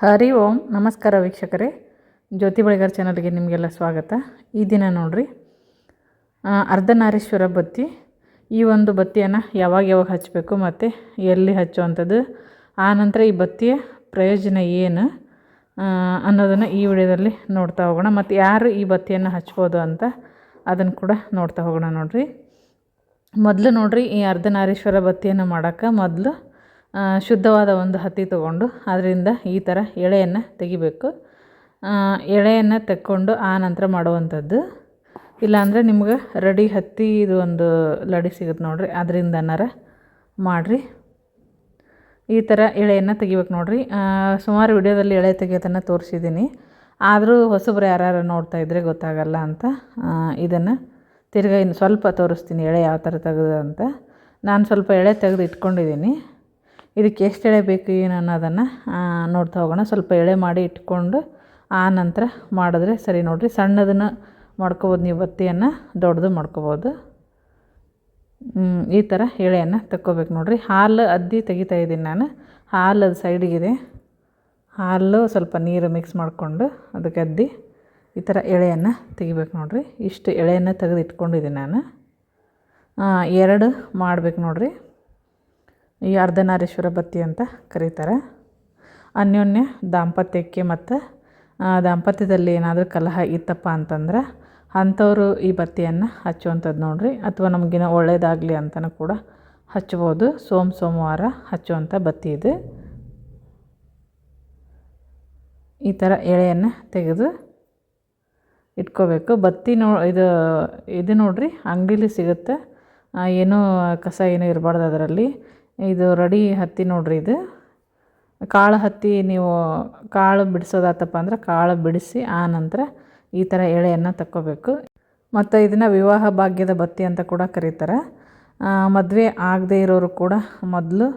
ಹರಿ ಓಂ ನಮಸ್ಕಾರ ವೀಕ್ಷಕರೇ, ಜ್ಯೋತಿ ಬಳಿಗಾರ್ ಚಾನಲ್ಗೆ ನಿಮಗೆಲ್ಲ ಸ್ವಾಗತ. ಈ ದಿನ ನೋಡ್ರಿ ಅರ್ಧನಾರೀಶ್ವರ ಬತ್ತಿ. ಈ ಒಂದು ಬತ್ತಿಯನ್ನು ಯಾವಾಗ ಹಚ್ಚಬೇಕು ಮತ್ತು ಎಲ್ಲಿ ಹಚ್ಚುವಂಥದ್ದು, ಆನಂತರ ಈ ಬತ್ತಿಯ ಪ್ರಯೋಜನ ಏನು ಅನ್ನೋದನ್ನು ಈ ವಿಡಿಯೋದಲ್ಲಿ ನೋಡ್ತಾ ಹೋಗೋಣ. ಮತ್ತು ಯಾರು ಈ ಬತ್ತಿಯನ್ನು ಹಚ್ಬೋದು ಅಂತ ಅದನ್ನು ಕೂಡ ನೋಡ್ತಾ ಹೋಗೋಣ. ನೋಡ್ರಿ, ಮೊದಲು ನೋಡ್ರಿ ಈ ಅರ್ಧನಾರೀಶ್ವರ ಬತ್ತಿಯನ್ನು ಮಾಡೋಕ್ಕೆ ಮೊದಲು ಶುದ್ಧವಾದ ಒಂದು ಹತ್ತಿ ತೊಗೊಂಡು ಅದರಿಂದ ಈ ಥರ ಎಳೆಯನ್ನು ತೆಗಿಬೇಕು. ಎಳೆಯನ್ನು ತೆಕ್ಕೊಂಡು ಆ ನಂತರ ಮಾಡುವಂಥದ್ದು. ಇಲ್ಲಾಂದರೆ ನಿಮ್ಗೆ ರೆಡಿ ಹತ್ತಿ ಇದು ಒಂದು ಲಡಿ ಸಿಗುತ್ತೆ ನೋಡ್ರಿ, ಅದರಿಂದನಾರ ಮಾಡಿರಿ. ಈ ಥರ ಎಳೆಯನ್ನು ತೆಗಿಬೇಕು ನೋಡ್ರಿ. ಸುಮಾರು ವಿಡಿಯೋದಲ್ಲಿ ಎಳೆ ತೆಗಿಯೋದನ್ನು ತೋರಿಸಿದ್ದೀನಿ, ಆದರೂ ಹೊಸಬ್ರು ಯಾರು ನೋಡ್ತಾ ಇದ್ದರೆ ಗೊತ್ತಾಗಲ್ಲ ಅಂತ ಇದನ್ನು ತಿರ್ಗಾ ಇನ್ನು ಸ್ವಲ್ಪ ತೋರಿಸ್ತೀನಿ ಎಳೆ ಯಾವ ಥರ ತೆಗೆದು ಅಂತ. ನಾನು ಸ್ವಲ್ಪ ಎಳೆ ತೆಗೆದು ಇಟ್ಕೊಂಡಿದ್ದೀನಿ. ಇದಕ್ಕೆ ಎಷ್ಟು ಎಳೆ ಬೇಕು ಏನು ಅನ್ನೋದನ್ನು ನೋಡ್ತಾ ಹೋಗೋಣ. ಸ್ವಲ್ಪ ಎಳೆ ಮಾಡಿ ಇಟ್ಕೊಂಡು ಆ ನಂತರ ಮಾಡಿದ್ರೆ ಸರಿ ನೋಡಿರಿ. ಸಣ್ಣದನ್ನು ಮಾಡ್ಕೊಬೋದು ನೀವು, ಬತ್ತಿಯನ್ನು ದೊಡ್ಡದು ಮಾಡ್ಕೊಬೋದು. ಈ ಥರ ಎಳೆಯನ್ನು ತಕ್ಕೋಬೇಕು ನೋಡಿರಿ. ಹಾಲು ಅದ್ದಿ ತೆಗಿತಾ ಇದ್ದೀನಿ ನಾನು. ಹಾಲು ಅದು ಸೈಡಿಗಿದೆ, ಹಾಲು ಸ್ವಲ್ಪ ನೀರು ಮಿಕ್ಸ್ ಮಾಡಿಕೊಂಡು ಅದಕ್ಕೆ ಅದ್ದಿ ಈ ಥರ ಎಳೆಯನ್ನು ತೆಗಿಬೇಕು ನೋಡಿರಿ. ಇಷ್ಟು ಎಳೆಯನ್ನು ತೆಗೆದು ಇಟ್ಕೊಂಡಿದ್ದೀನಿ ನಾನು. ಎರಡು ಮಾಡಬೇಕು ನೋಡಿರಿ. ಈ ಅರ್ಧನಾರೀಶ್ವರ ಬತ್ತಿ ಅಂತ ಕರೀತಾರೆ. ಅನ್ಯೋನ್ಯ ದಾಂಪತ್ಯಕ್ಕೆ ಮತ್ತು ದಾಂಪತ್ಯದಲ್ಲಿ ಏನಾದರೂ ಕಲಹ ಇತ್ತಪ್ಪ ಅಂತಂದ್ರೆ ಅಂಥವರು ಈ ಬತ್ತಿಯನ್ನು ಹಚ್ಚುವಂಥದ್ದು ನೋಡಿರಿ. ಅಥವಾ ನಮಗಿನ ಒಳ್ಳೆಯದಾಗಲಿ ಅಂತಲೂ ಕೂಡ ಹಚ್ಬೋದು. ಸೋಮವಾರ ಹಚ್ಚುವಂಥ ಬತ್ತಿ ಇದು. ಈ ಥರ ಎಳೆಯನ್ನು ತೆಗೆದು ಇಟ್ಕೋಬೇಕು. ಬತ್ತಿ ಇದು ನೋಡಿರಿ, ಅಂಗಡೀಲಿ ಸಿಗುತ್ತೆ. ಏನೂ ಕಸ ಏನೂ ಇರಬಾರ್ದು ಅದರಲ್ಲಿ. ಇದು ರೆಡಿ ಹತ್ತಿ ನೋಡ್ರಿ. ಇದು ಕಾಳು ಹತ್ತಿ. ನೀವು ಕಾಳು ಬಿಡಿಸೋದಾತಪ್ಪ ಅಂದ್ರೆ ಕಾಳು ಬಿಡಿಸಿ ಆ ನಂತರ ಈ ಥರ ಎಳೆಯನ್ನು ತಕ್ಕೋಬೇಕು. ಮತ್ತು ಇದನ್ನು ವಿವಾಹ ಭಾಗ್ಯದ ಬತ್ತಿ ಅಂತ ಕೂಡ ಕರೀತಾರೆ. ಮದುವೆ ಆಗದೇ ಇರೋರು ಕೂಡ ಮೊದಲು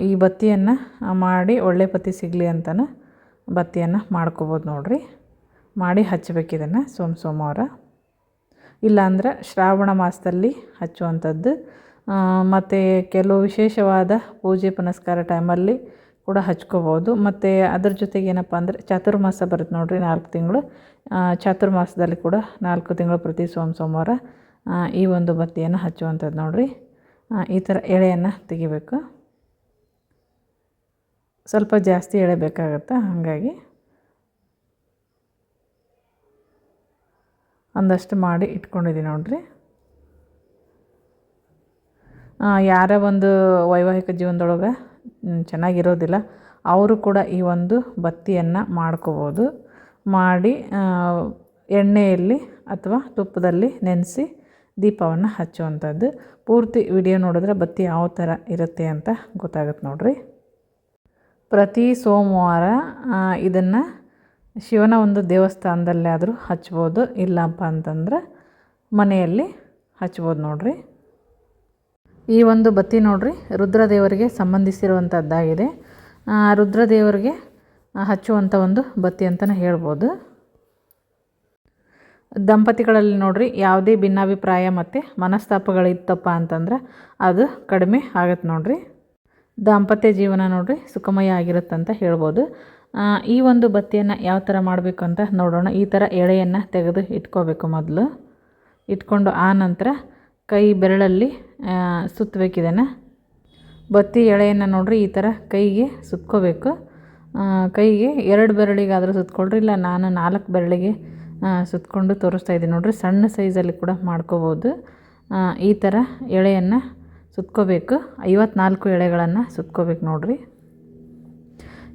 ಈ ಬತ್ತಿಯನ್ನು ಮಾಡಿ ಒಳ್ಳೆ ಪತಿ ಸಿಗಲಿ ಅಂತಲೂ ಬತ್ತಿಯನ್ನು ಮಾಡ್ಕೋಬೋದು ನೋಡಿರಿ. ಮಾಡಿ ಹಚ್ಚಬೇಕು ಇದನ್ನು ಸೋಮವಾರ, ಇಲ್ಲಾಂದ್ರೆ ಶ್ರಾವಣ ಮಾಸದಲ್ಲಿ ಹಚ್ಚುವಂಥದ್ದು. ಮತ್ತು ಕೆಲವು ವಿಶೇಷವಾದ ಪೂಜೆ ಪುನಸ್ಕಾರ ಟೈಮಲ್ಲಿ ಕೂಡ ಹಚ್ಕೋಬೋದು. ಮತ್ತು ಅದ್ರ ಜೊತೆಗೆ ಏನಪ್ಪ ಅಂದರೆ ಚಾತುರ್ಮಾಸ ಬರುತ್ತೆ ನೋಡಿರಿ, 4 ತಿಂಗಳು. ಚಾತುರ್ಮಾಸದಲ್ಲಿ ಕೂಡ 4 ತಿಂಗಳು ಪ್ರತಿ ಸೋಮವಾರ ಈ ಒಂದು ಬತ್ತಿಯನ್ನು ಹಚ್ಚುವಂಥದ್ದು ನೋಡಿರಿ. ಈ ಥರ ಎಳೆಯನ್ನು ತೆಗಿಬೇಕು. ಸ್ವಲ್ಪ ಜಾಸ್ತಿ ಎಳೆ ಬೇಕಾಗುತ್ತೆ, ಹಾಗಾಗಿ ಒಂದಷ್ಟು ಮಾಡಿ ಇಟ್ಕೊಂಡಿದ್ದೀನಿ ನೋಡಿರಿ. ಯಾರ ಒಂದು ವೈವಾಹಿಕ ಜೀವನದೊಳಗೆ ಚೆನ್ನಾಗಿರೋದಿಲ್ಲ ಅವರು ಕೂಡ ಈ ಒಂದು ಬತ್ತಿಯನ್ನು ಮಾಡ್ಕೋಬೋದು. ಮಾಡಿ ಎಣ್ಣೆಯಲ್ಲಿ ಅಥವಾ ತುಪ್ಪದಲ್ಲಿ ನೆನೆಸಿ ದೀಪವನ್ನು ಹಚ್ಚುವಂಥದ್ದು. ಪೂರ್ತಿ ವಿಡಿಯೋ ನೋಡಿದ್ರೆ ಬತ್ತಿ ಯಾವ ಥರ ಇರುತ್ತೆ ಅಂತ ಗೊತ್ತಾಗುತ್ತೆ ನೋಡಿರಿ. ಪ್ರತಿ ಸೋಮವಾರ ಇದನ್ನು ಶಿವನ ಒಂದು ದೇವಸ್ಥಾನದಲ್ಲಿ ಆದರೂ ಹಚ್ಬೋದು, ಇಲ್ಲಪ್ಪ ಅಂತಂದ್ರೆ ಮನೆಯಲ್ಲಿ ಹಚ್ಬೋದು ನೋಡಿರಿ. ಈ ಒಂದು ಬತ್ತಿ ನೋಡಿರಿ ರುದ್ರದೇವರಿಗೆ ಸಂಬಂಧಿಸಿರುವಂಥದ್ದಾಗಿದೆ. ರುದ್ರದೇವರಿಗೆ ಹಚ್ಚುವಂಥ ಒಂದು ಬತ್ತಿ ಅಂತಲೇ ಹೇಳ್ಬೋದು. ದಂಪತಿಗಳಲ್ಲಿ ನೋಡಿರಿ ಯಾವುದೇ ಭಿನ್ನಾಭಿಪ್ರಾಯ ಮತ್ತು ಮನಸ್ತಾಪಗಳಿತ್ತಪ್ಪ ಅಂತಂದ್ರೆ ಅದು ಕಡಿಮೆ ಆಗತ್ತೆ ನೋಡಿರಿ. ದಾಂಪತ್ಯ ಜೀವನ ನೋಡಿರಿ ಸುಖಮಯ ಆಗಿರುತ್ತಂತ ಹೇಳ್ಬೋದು. ಈ ಒಂದು ಬತ್ತಿಯನ್ನು ಯಾವ ಥರ ಮಾಡಬೇಕು ಅಂತ ನೋಡೋಣ. ಈ ಥರ ಎಳೆಯನ್ನು ತೆಗೆದು ಇಟ್ಕೋಬೇಕು. ಮೊದಲು ಇಟ್ಕೊಂಡು ಆ ನಂತರ ಕೈ ಬೆರಳಲ್ಲಿ ಸುತ್ತಬೇಕಿದನ್ನು. ಬತ್ತಿ ಎಳೆಯನ್ನು ನೋಡಿರಿ ಈ ಥರ ಕೈಗೆ ಸುತ್ಕೋಬೇಕು. ಕೈಗೆ 2 ಬೆರಳಿಗಾದರೂ ಸುತ್ಕೊಳ್ರಿ, ಇಲ್ಲ ನಾನು 4 ಬೆರಳಿಗೆ ಸುತ್ತಕೊಂಡು ತೋರಿಸ್ತಾ ಇದ್ದೀನಿ ನೋಡಿರಿ. ಸಣ್ಣ ಸೈಜಲ್ಲಿ ಕೂಡ ಮಾಡ್ಕೋಬೋದು. ಈ ಥರ ಎಳೆಯನ್ನು ಸುತ್ಕೋಬೇಕು. 54 ಎಳೆಗಳನ್ನು ಸುತ್ಕೋಬೇಕು ನೋಡಿರಿ.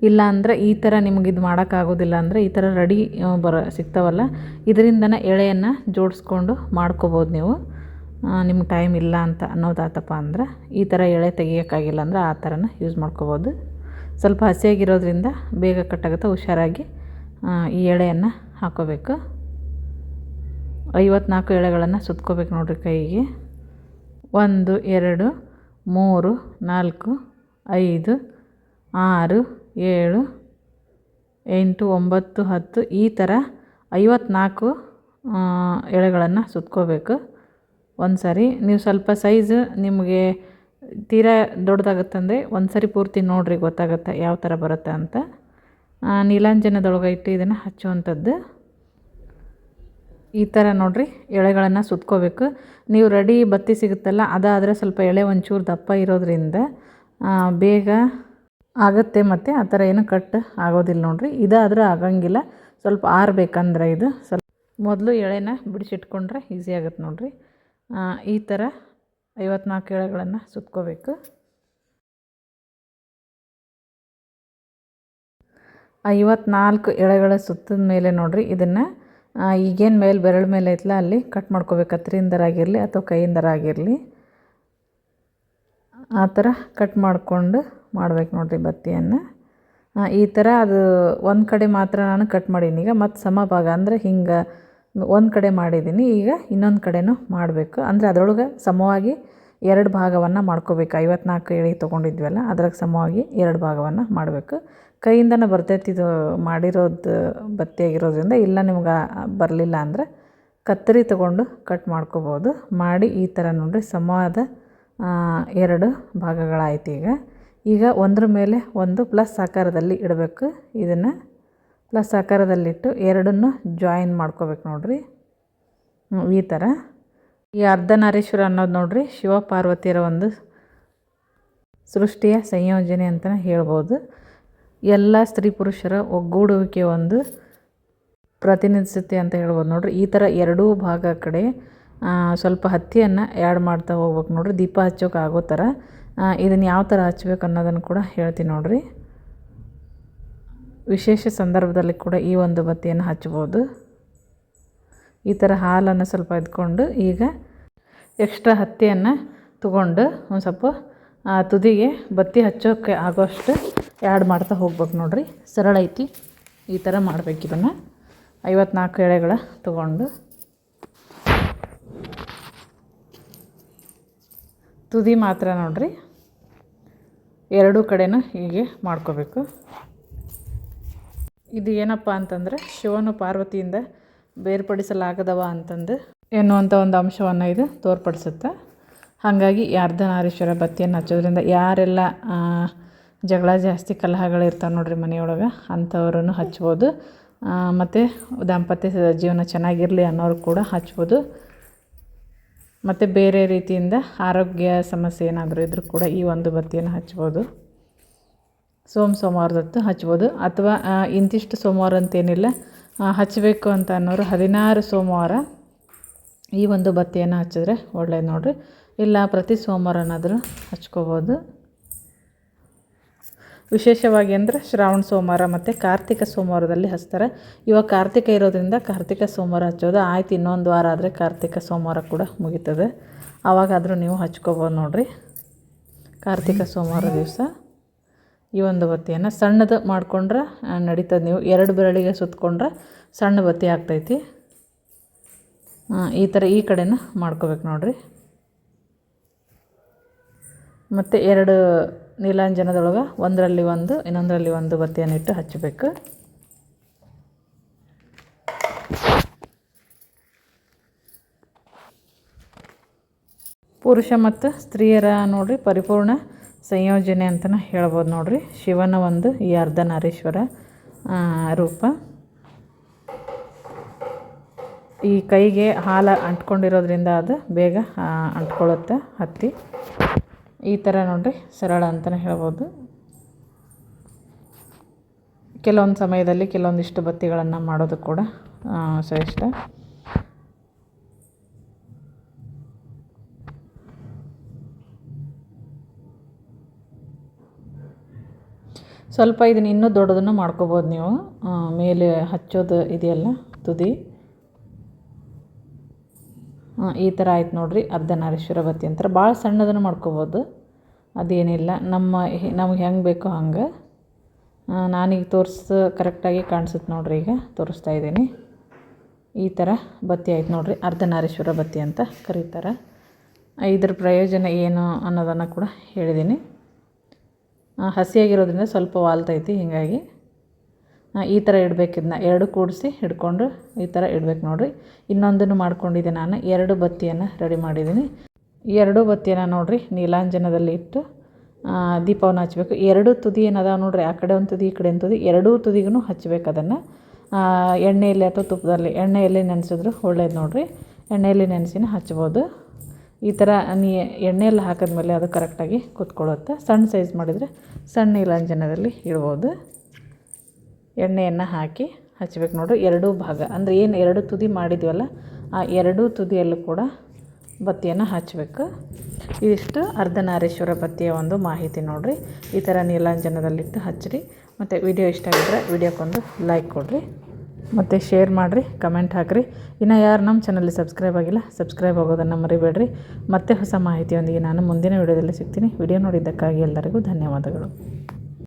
ಇಲ್ಲ ಅಂದರೆ ಈ ಥರ ನಿಮ್ಗೆ ಇದು ಮಾಡೋಕ್ಕಾಗೋದಿಲ್ಲ ಅಂದರೆ ಈ ಥರ ರೆಡಿ ಸಿಗ್ತಾವಲ್ಲ, ಇದರಿಂದನೇ ಎಳೆಯನ್ನು ಜೋಡಿಸ್ಕೊಂಡು ಮಾಡ್ಕೋಬೋದು ನೀವು. ನಿಮ್ಗೆ ಟೈಮ್ ಇಲ್ಲ ಅಂತ ಅನ್ನೋದಾತಪ್ಪ ಅಂದ್ರೆ ಈ ಥರ ಎಳೆ ತೆಗಿಯೋಕ್ಕಾಗಿಲ್ಲ ಅಂದರೆ ಆ ಥರನ ಯೂಸ್ ಮಾಡ್ಕೋಬೋದು. ಸ್ವಲ್ಪ ಹಸಿಯಾಗಿರೋದ್ರಿಂದ ಬೇಗ ಕಟ್ಟಾಗುತ್ತೆ. ಹುಷಾರಾಗಿ ಈ ಎಳೆಯನ್ನು ಹಾಕೋಬೇಕು. 54 ಎಳೆಗಳನ್ನು ಸುತ್ಕೋಬೇಕು ನೋಡಿರಿ ಕೈಗೆ. 1 2 3 4 5 6 7 8 9 10 ಈ ಥರ 54 ಎಳೆಗಳನ್ನು ಸುತ್ಕೋಬೇಕು ಒಂದು ಸಾರಿ. ನೀವು ಸ್ವಲ್ಪ ಸೈಜು ನಿಮಗೆ ತೀರಾ ದೊಡ್ಡದಾಗುತ್ತಂದರೆ ಒಂದು ಸರಿ ಪೂರ್ತಿ ನೋಡಿರಿ, ಗೊತ್ತಾಗುತ್ತೆ ಯಾವ ಥರ ಬರುತ್ತೆ ಅಂತ. ನೀಲಾಂಜನದೊಳಗೆ ಇಟ್ಟು ಇದನ್ನು ಹಚ್ಚುವಂಥದ್ದು. ಈ ಥರ ನೋಡಿರಿ ಎಳೆಗಳನ್ನು ಸುತ್ಕೋಬೇಕು. ನೀವು ರೆಡಿ ಬತ್ತಿ ಸಿಗುತ್ತಲ್ಲ ಅದಾದರೆ ಸ್ವಲ್ಪ ಎಳೆ ಒಂಚೂರು ದಪ್ಪ ಇರೋದ್ರಿಂದ ಬೇಗ ಆಗುತ್ತೆ, ಮತ್ತು ಆ ಥರ ಏನು ಕಟ್ ಆಗೋದಿಲ್ಲ ನೋಡಿರಿ. ಇದಾದರೆ ಆಗಂಗಿಲ್ಲ, ಸ್ವಲ್ಪ ಆರಬೇಕಂದ್ರೆ ಇದು ಸ್ವಲ್ಪ ಮೊದಲು ಎಳೆನ ಬಿಡಿಸಿಟ್ಕೊಂಡ್ರೆ ಈಸಿ ಆಗುತ್ತೆ ನೋಡಿರಿ. ಈ ಥರ 54 ಎಳೆಗಳನ್ನು ಸುತ್ಕೋಬೇಕು. 54 ಎಳೆಗಳ ಸುತ್ತಿದ ಮೇಲೆ ನೋಡಿರಿ ಇದನ್ನು ಈಗೇನು ಮೇಲೆ ಬೆರಳು ಮೇಲೆ ಐತಲ್ಲ ಅಲ್ಲಿ ಕಟ್ ಮಾಡ್ಕೋಬೇಕು. ಕತ್ತರಿಯಿಂದರಾಗಿರಲಿ ಅಥವಾ ಕೈಯಿಂದರಾಗಿರಲಿ, ಆ ಥರ ಕಟ್ ಮಾಡಿಕೊಂಡು ಮಾಡ್ಬೇಕು ನೋಡಿರಿ ಬತ್ತಿಯನ್ನು. ಈ ಥರ ಅದು ಒಂದು ಕಡೆ ಮಾತ್ರ ನಾನು ಕಟ್ ಮಾಡೀನಿ. ಈಗ ಮತ್ತು ಸಮಭಾಗ ಅಂದರೆ ಹಿಂಗೆ ಒಂದು ಕಡೆ ಮಾಡಿದ್ದೀನಿ, ಈಗ ಇನ್ನೊಂದು ಕಡೆನೂ ಮಾಡಬೇಕು. ಅಂದರೆ ಅದರೊಳಗೆ ಸಮವಾಗಿ 2 ಭಾಗವನ್ನು ಮಾಡ್ಕೋಬೇಕು. 54 ಎಳೆ ತೊಗೊಂಡಿದ್ವಲ್ಲ ಅದ್ರಾಗ ಸಮವಾಗಿ 2 ಭಾಗವನ್ನು ಮಾಡಬೇಕು. ಕೈಯಿಂದನೇ ಬರ್ತೈತಿ ಇದು ಮಾಡಿರೋದು ಬತ್ತಿಯಾಗಿರೋದ್ರಿಂದ. ಇಲ್ಲ ನಿಮ್ಗೆ ಬರಲಿಲ್ಲ ಅಂದರೆ ಕತ್ತರಿ ತೊಗೊಂಡು ಕಟ್ ಮಾಡ್ಕೋಬೋದು. ಮಾಡಿ ಈ ಥರ ನೋಡಿರಿ ಸಮವಾದ 2 ಭಾಗಗಳಾಯ್ತು. ಈಗ ಒಂದ್ರ ಮೇಲೆ ಒಂದು ಪ್ಲಸ್ ಆಕಾರದಲ್ಲಿ ಇಡಬೇಕು. ಇದನ್ನು ಪ್ಲಸ್ ಆಕಾರದಲ್ಲಿಟ್ಟು ಎರಡನ್ನೂ ಜಾಯಿನ್ ಮಾಡ್ಕೋಬೇಕು ನೋಡಿರಿ ಈ ಥರ. ಈ ಅರ್ಧನಾರೀಶ್ವರ ಅನ್ನೋದು ನೋಡಿರಿ ಶಿವ ಪಾರ್ವತಿಯರ ಒಂದು ಸೃಷ್ಟಿಯ ಸಂಯೋಜನೆ ಅಂತಲೇ ಹೇಳ್ಬೋದು. ಎಲ್ಲ ಸ್ತ್ರೀ ಪುರುಷರ ಒಗ್ಗೂಡುವಿಕೆ ಒಂದು ಪ್ರತಿನಿಧಿಸುತ್ತೆ ಅಂತ ಹೇಳ್ಬೋದು ನೋಡಿರಿ. ಈ ಥರ 2 ಭಾಗ ಕಡೆ ಸ್ವಲ್ಪ ಹತ್ತಿಯನ್ನು ಆ್ಯಡ್ ಮಾಡ್ತಾ ಹೋಗ್ಬೇಕು ನೋಡಿರಿ, ದೀಪ ಹಚ್ಚೋಕೆ ಆಗೋ ಥರ. ಇದನ್ನು ಯಾವ ಥರ ಹಚ್ಬೇಕು ಅನ್ನೋದನ್ನು ಕೂಡ ಹೇಳ್ತೀನಿ ನೋಡಿರಿ. ವಿಶೇಷ ಸಂದರ್ಭದಲ್ಲಿ ಕೂಡ ಈ ಒಂದು ಬತ್ತಿಯನ್ನು ಹಚ್ಬೋದು. ಈ ಥರ ಹಾಲನ್ನು ಸ್ವಲ್ಪ ಎದ್ಕೊಂಡು ಈಗ ಎಕ್ಸ್ಟ್ರಾ ಹತ್ತಿಯನ್ನು ತಗೊಂಡು ಒಂದು ಸ್ವಲ್ಪ ತುದಿಗೆ ಬತ್ತಿ ಹಚ್ಚೋಕ್ಕೆ ಆಗೋಷ್ಟು ಆ್ಯಡ್ ಮಾಡ್ತಾ ಹೋಗ್ಬೇಕು ನೋಡಿರಿ. ಸರಳ ಐತಿ, ಈ ಥರ ಮಾಡ್ಬೇಕು. ಇದನ್ನು 54 ಎಳೆಗಳ ತಗೊಂಡು ತುದಿ ಮಾತ್ರ ನೋಡಿರಿ 2 ಕಡೆನೂ ಹೀಗೆ ಮಾಡ್ಕೋಬೇಕು. ಇದು ಏನಪ್ಪ ಅಂತಂದರೆ ಶಿವನು ಪಾರ್ವತಿಯಿಂದ ಬೇರ್ಪಡಿಸಲಾಗದವ ಅಂತಂದು ಎನ್ನುವಂಥ ಒಂದು ಅಂಶವನ್ನು ಇದು ತೋರ್ಪಡಿಸುತ್ತೆ. ಹಾಗಾಗಿ ಈ ಅರ್ಧನಾರೀಶ್ವರ ಬತ್ತಿಯನ್ನು ಹಚ್ಚೋದ್ರಿಂದ ಯಾರೆಲ್ಲ ಜಗಳ ಜಾಸ್ತಿ ಕಲಹಗಳಿರ್ತಾವೆ ನೋಡಿರಿ ಮನೆಯೊಳಗೆ ಅಂಥವ್ರೂ ಹಚ್ಬೋದು. ಮತ್ತು ದಾಂಪತ್ಯ ಜೀವನ ಚೆನ್ನಾಗಿರಲಿ ಅನ್ನೋರು ಕೂಡ ಹಚ್ಬೋದು. ಮತ್ತು ಬೇರೆ ರೀತಿಯಿಂದ ಆರೋಗ್ಯ ಸಮಸ್ಯೆ ಏನಾದರೂ ಇದ್ದರೂ ಕೂಡ ಈ ಒಂದು ಬತ್ತಿಯನ್ನು ಹಚ್ಬೋದು. ಸೋಮವಾರದತ್ತು ಹಚ್ಬೋದು, ಅಥವಾ ಇಂತಿಷ್ಟು ಸೋಮವಾರ ಅಂತೇನಿಲ್ಲ, ಹಚ್ಚಬೇಕು ಅಂತ ಅನ್ನೋರು 16 ಸೋಮವಾರ ಈ ಒಂದು ಬತ್ತಿಯನ್ನು ಹಚ್ಚಿದ್ರೆ ಒಳ್ಳೆಯದು ನೋಡಿರಿ. ಇಲ್ಲ ಪ್ರತಿ ಸೋಮವಾರನಾದರೂ ಹಚ್ಕೋಬೋದು. ವಿಶೇಷವಾಗಿ ಅಂದರೆ ಶ್ರಾವಣ ಸೋಮವಾರ ಮತ್ತು ಕಾರ್ತಿಕ ಸೋಮವಾರದಲ್ಲಿ ಹಚ್ತಾರೆ. ಇವಾಗ ಕಾರ್ತಿಕ ಇರೋದ್ರಿಂದ ಕಾರ್ತಿಕ ಸೋಮವಾರ ಹಚ್ಚೋದು ಆಯ್ತು. ಇನ್ನೊಂದು ವಾರ ಆದರೆ ಕಾರ್ತಿಕ ಸೋಮವಾರ ಕೂಡ ಮುಗೀತದೆ, ಆವಾಗಾದರೂ ನೀವು ಹಚ್ಕೋಬೋದು ನೋಡಿರಿ. ಕಾರ್ತಿಕ ಸೋಮವಾರ ದಿವಸ ಈ ಒಂದು ಬತ್ತಿಯನ್ನು ಸಣ್ಣದು ಮಾಡಿಕೊಂಡ್ರೆ ನಡೀತದೆ. ನೀವು 2 ಬೆರಳಿಗೆ ಸುತ್ತಕೊಂಡ್ರೆ ಸಣ್ಣ ಬತ್ತಿ ಆಗ್ತೈತಿ. ಈ ಥರ ಈ ಕಡೆನೂ ಮಾಡ್ಕೋಬೇಕು ನೋಡಿರಿ. ಮತ್ತು 2 ನೀಲಾಂಜನದೊಳಗೆ ಒಂದರಲ್ಲಿ ಒಂದು ಇನ್ನೊಂದರಲ್ಲಿ ಒಂದು ಬತ್ತಿಯನ್ನು ಇಟ್ಟು ಹಚ್ಚಬೇಕು. ಪುರುಷ ಮತ್ತು ಸ್ತ್ರೀಯರ ನೋಡಿರಿ ಪರಿಪೂರ್ಣ ಸಂಯೋಜನೆ ಅಂತಲೇ ಹೇಳ್ಬೋದು ನೋಡಿರಿ. ಶಿವನ ಒಂದು ಈ ಅರ್ಧನಾರೀಶ್ವರ ರೂಪ. ಈ ಕೈಗೆ ಹಾಲು ಅಂಟ್ಕೊಂಡಿರೋದ್ರಿಂದ ಅದು ಬೇಗ ಅಂಟ್ಕೊಳ್ಳುತ್ತೆ ಹತ್ತಿ. ಈ ಥರ ನೋಡಿರಿ ಸರಳ ಅಂತಲೇ ಹೇಳ್ಬೋದು. ಕೆಲವೊಂದು ಸಮಯದಲ್ಲಿ ಕೆಲವೊಂದಿಷ್ಟು ಬತ್ತಿಗಳನ್ನು ಮಾಡೋದು ಕೂಡ ಶ್ರೇಷ್ಠ. ಸ್ವಲ್ಪ ಇದನ್ನು ಇನ್ನೂ ದೊಡ್ಡದನ್ನು ಮಾಡ್ಕೋಬೋದು ನೀವು. ಮೇಲೆ ಹಚ್ಚೋದು ಇದೆಯಲ್ಲ ತುದಿ, ಈ ಥರ ಆಯ್ತು ನೋಡಿರಿ ಅರ್ಧನಾರೀಶ್ವರ ಬತ್ತಿ ಅಂತಾರೆ. ಭಾಳ ಸಣ್ಣದನ್ನು ಮಾಡ್ಕೋಬೋದು, ಅದೇನಿಲ್ಲ. ನಮಗೆ ಹೆಂಗೆ ಬೇಕೋ ಹಂಗೆ. ನಾನೀಗ ಕರೆಕ್ಟಾಗಿ ಕಾಣಿಸುತ್ತೆ ನೋಡಿರಿ. ಈಗ ತೋರಿಸ್ತಾ ಇದ್ದೀನಿ. ಈ ಥರ ಬತ್ತಿ ಆಯ್ತು ನೋಡಿರಿ, ಅರ್ಧನಾರೀಶ್ವರ ಬತ್ತಿ ಅಂತ ಕರೀತಾರೆ. ಇದ್ರ ಪ್ರಯೋಜನ ಏನು ಅನ್ನೋದನ್ನು ಕೂಡ ಹೇಳಿದ್ದೀನಿ. ಹಸಿಯಾಗಿರೋದ್ರಿಂದ ಸ್ವಲ್ಪ ವಾಲ್ತೈತಿ, ಹೀಗಾಗಿ ಈ ಥರ ಇಡಬೇಕು. ಇದನ್ನ 2 ಕೂಡಿಸಿ ಹಿಡ್ಕೊಂಡು ಈ ಥರ ಇಡಬೇಕು ನೋಡಿರಿ. ಇನ್ನೊಂದನ್ನು ಮಾಡ್ಕೊಂಡಿದ್ದೆ ನಾನು. 2 ಬತ್ತಿಯನ್ನು ರೆಡಿ ಮಾಡಿದ್ದೀನಿ. ಈ 2 ಬತ್ತಿಯನ್ನು ನೋಡಿರಿ ನೀಲಾಂಜನದಲ್ಲಿ ಇಟ್ಟು ದೀಪವನ್ನು ಹಚ್ಚಬೇಕು. ಎರಡೂ ತುದಿ ಏನದಾವೆ ನೋಡಿರಿ, ಆ ಕಡೆ ಒಂದು ತುದಿ ಈ ಕಡೆ ಒಂದು ತುದಿ, ಎರಡೂ ತುದಿಗೂ ಹಚ್ಚಬೇಕು ಅದನ್ನು. ಎಣ್ಣೆಯಲ್ಲಿ ಅಥವಾ ತುಪ್ಪದಲ್ಲಿ, ಎಣ್ಣೆಯಲ್ಲಿ ನೆನೆಸಿದ್ರು ಒಳ್ಳೇದು ನೋಡಿರಿ. ಎಣ್ಣೆಯಲ್ಲಿ ನೆನೆಸಿನ ಹಚ್ಬೋದು. ಈ ಥರ ಎಣ್ಣೆಯಲ್ಲಿ ಹಾಕಿದ್ಮೇಲೆ ಅದು ಕರೆಕ್ಟಾಗಿ ಕುತ್ಕೊಳ್ಳುತ್ತೆ. ಸಣ್ಣ ಸೈಜ್ ಮಾಡಿದರೆ ಸಣ್ಣ ನೀಲಾಂಜನದಲ್ಲಿ ಇಡ್ಬೋದು. ಎಣ್ಣೆಯನ್ನು ಹಾಕಿ ಹಚ್ಬೇಕು ನೋಡಿರಿ ಎರಡೂ ಭಾಗ, ಅಂದರೆ ಏನು ಎರಡು ತುದಿ ಮಾಡಿದ್ವಲ್ಲ ಆ ಎರಡೂ ತುದಿಯಲ್ಲೂ ಕೂಡ ಬತ್ತಿಯನ್ನು ಹಚ್ಚಬೇಕು. ಇದಿಷ್ಟು ಅರ್ಧನಾರೀಶ್ವರ ಬತ್ತಿಯ ಒಂದು ಮಾಹಿತಿ ನೋಡಿರಿ. ಈ ಥರ ನೀಲಾಂಜನದಲ್ಲಿಟ್ಟು ಹಚ್ಚಿರಿ. ಮತ್ತು ವಿಡಿಯೋ ಇಷ್ಟ ಆಗಿದ್ರೆ ವಿಡಿಯೋಕ್ಕೊಂದು ಲೈಕ್ ಕೊಡಿರಿ, ಮತ್ತು ಶೇರ್ ಮಾಡಿರಿ, ಕಮೆಂಟ್ ಹಾಕಿರಿ. ಇನ್ನು ಯಾರು ನಮ್ಮ ಚಾನಲ್ಲಿ ಸಬ್ಸ್ಕ್ರೈಬ್ ಆಗಿಲ್ಲ ಸಬ್ಸ್ಕ್ರೈಬ್ ಆಗೋದನ್ನು ಮರಿಬೇಡ್ರಿ. ಮತ್ತೆ ಹೊಸ ಮಾಹಿತಿಯೊಂದಿಗೆ ನಾನು ಮುಂದಿನ ವಿಡಿಯೋದಲ್ಲಿ ಸಿಗ್ತೀನಿ. ವಿಡಿಯೋ ನೋಡಿದ್ದಕ್ಕಾಗಿ ಎಲ್ಲರಿಗೂ ಧನ್ಯವಾದಗಳು.